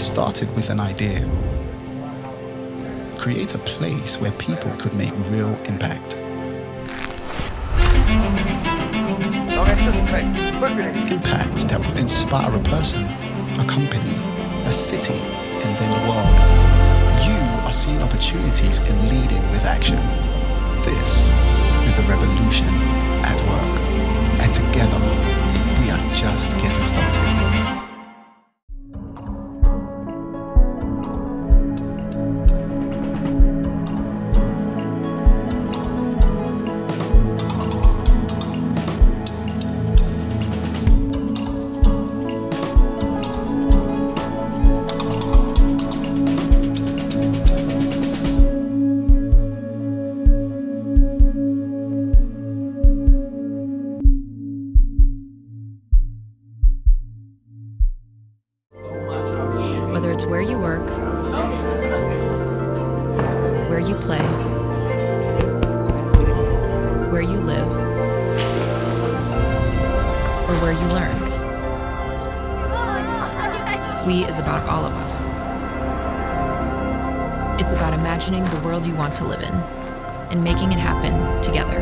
started with an idea. Create a place where people could make real impact. Impact that would inspire a person, a company, a city, and then the world. You are seeing opportunities in leading with action. This is the revolution at work. And together, we are just getting started. Whether it's where you work, where you play, where you live, or where you learn. We is about all of us. It's about imagining the world you want to live in and making it happen together.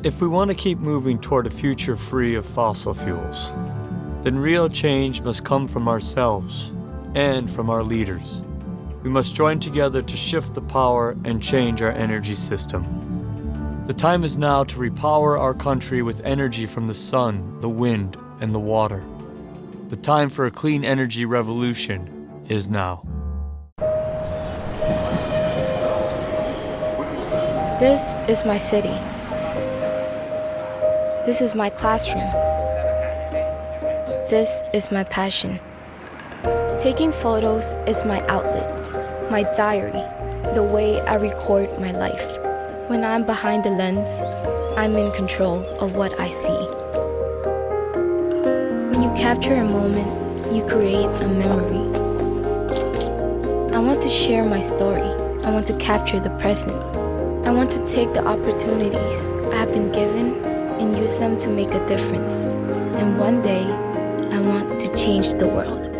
If we want to keep moving toward a future free of fossil fuels, then real change must come from ourselves and from our leaders. We must join together to shift the power and change our energy system. The time is now to repower our country with energy from the sun, the wind, and the water. The time for a clean energy revolution is now. This is my city. This is my classroom. This is my passion. Taking photos is my outlet, my diary, the way I record my life. When I'm behind the lens, I'm in control of what I see. When you capture a moment, you create a memory. I want to share my story. I want to capture the present. I want to take the opportunities I have been given and use them to make a difference. And one day, I want to change the world. 6,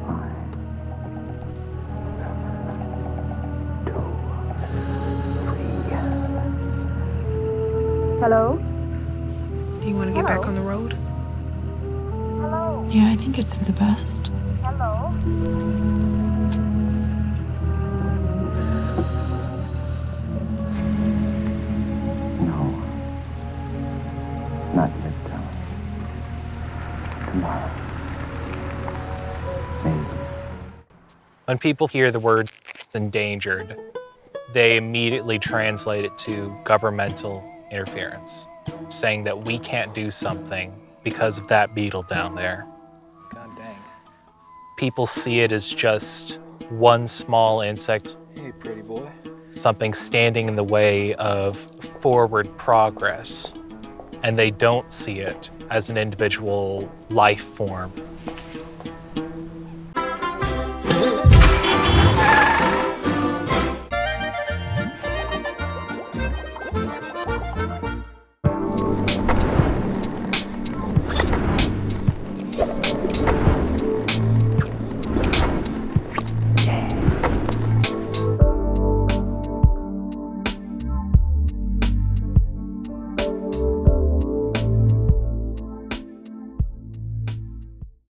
5, 7, 2, 3. Hello? Do you want to get back on the road? Hello? Yeah, I think it's for the best. Hello? No. Not yet, Tom. Tomorrow. Maybe. When people hear the word endangered, they immediately translate it to governmental interference, saying that we can't do something because of that beetle down there. God dang. People see it as just one small insect, Hey, pretty boy. something standing in the way of forward progress, and they don't see it as an individual life form